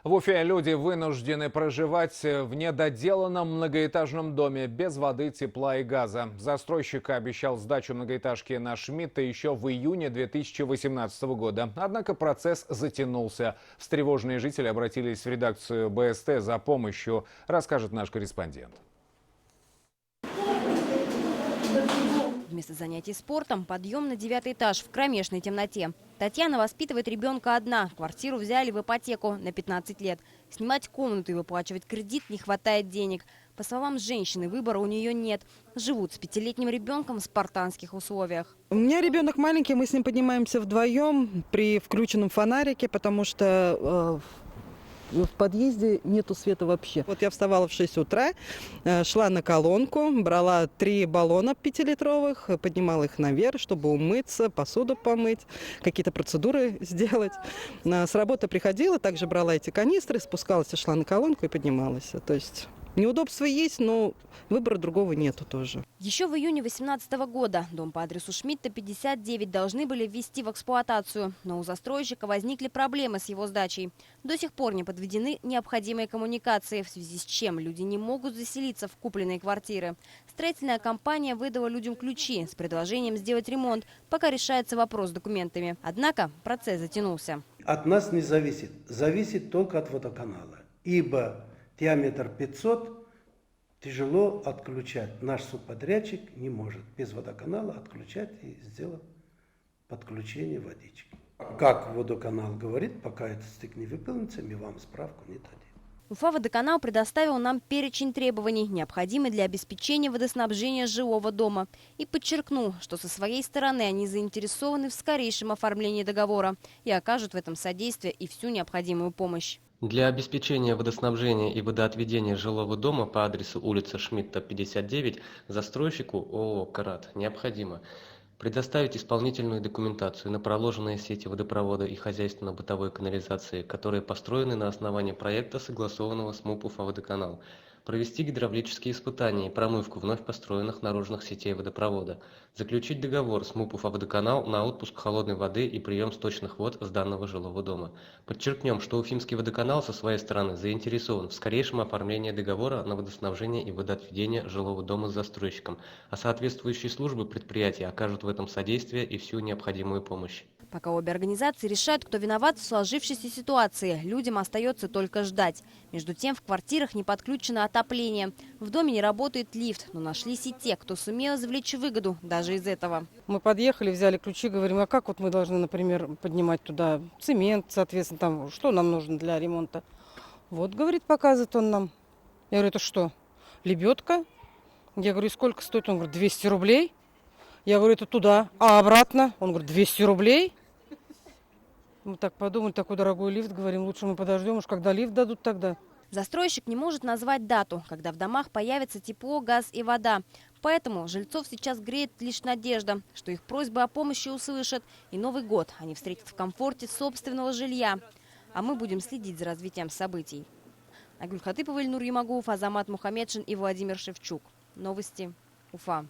В Уфе люди вынуждены проживать в недоделанном многоэтажном доме без воды, тепла и газа. Застройщик обещал сдачу многоэтажки на Шмидта еще в июне 2018 года. Однако процесс затянулся. Встревоженные жители обратились в редакцию БСТ за помощью, расскажет наш корреспондент. Вместо занятий спортом подъем на 9-й этаж в кромешной темноте. Татьяна воспитывает ребенка одна. Квартиру взяли в ипотеку на 15 лет. Снимать комнату и выплачивать кредит не хватает денег. По словам женщины, выбора у нее нет. Живут с 5-летним ребенком в спартанских условиях. У меня ребенок маленький, мы с ним поднимаемся вдвоем при включенном фонарике, потому что в подъезде нету света вообще. Вот я вставала в 6 утра, шла на колонку, брала 3 баллона 5-литровых, поднимала их наверх, чтобы умыться, посуду помыть, какие-то процедуры сделать. С работы приходила, также брала эти канистры, спускалась и шла на колонку и поднималась. То есть неудобства есть, но выбора другого нету тоже. Еще в июне 2018 года дом по адресу Шмидта, 59, должны были ввести в эксплуатацию. Но у застройщика возникли проблемы с его сдачей. До сих пор не подведены необходимые коммуникации, в связи с чем люди не могут заселиться в купленные квартиры. Строительная компания выдала людям ключи с предложением сделать ремонт, пока решается вопрос с документами. Однако процесс затянулся. От нас не зависит. Зависит только от водоканала. Ибо диаметр 500 тяжело отключать. Наш субподрядчик не может без водоканала отключать и сделать подключение водички. Как водоканал говорит, пока этот стык не выполнится, мы вам справку не дадим. Уфа-водоканал предоставил нам перечень требований, необходимый для обеспечения водоснабжения жилого дома. И подчеркнул, что со своей стороны они заинтересованы в скорейшем оформлении договора и окажут в этом содействие и всю необходимую помощь. Для обеспечения водоснабжения и водоотведения жилого дома по адресу улица Шмидта, 59, застройщику ООО «Карат» необходимо предоставить исполнительную документацию на проложенные сети водопровода и хозяйственно-бытовой канализации, которые построены на основании проекта, согласованного с МУП «Уфа-водоканал», провести гидравлические испытания и промывку вновь построенных наружных сетей водопровода, заключить договор с МУП «Уфа-водоканал» на отпуск холодной воды и прием сточных вод с данного жилого дома. Подчеркнем, что Уфимский водоканал со своей стороны заинтересован в скорейшем оформлении договора на водоснабжение и водоотведение жилого дома с застройщиком, а соответствующие службы предприятия окажут в этом содействие и всю необходимую помощь. Пока обе организации решают, кто виноват в сложившейся ситуации, людям остается только ждать. Между тем, в квартирах не подключено отопление. В доме не работает лифт, но нашлись и те, кто сумел извлечь выгоду даже из этого. Мы подъехали, взяли ключи, говорим, а как вот мы должны, например, поднимать туда цемент, соответственно, там, что нам нужно для ремонта? Вот, говорит, показывает он нам. Я говорю, это что, лебедка? Я говорю, сколько стоит? Он говорит, 200 рублей. Я говорю, это туда, а обратно? Он говорит, 200 рублей. Мы так подумали, такой дорогой лифт, говорим, лучше мы подождем, уж когда лифт дадут тогда. Застройщик не может назвать дату, когда в домах появится тепло, газ и вода. Поэтому жильцов сейчас греет лишь надежда, что их просьбы о помощи услышат, и Новый год они встретят в комфорте собственного жилья. А мы будем следить за развитием событий. Айгуль Хатыпова, Ильнур Ямагулов, Азамат Мухамедшин и Владимир Шевчук. Новости Уфа.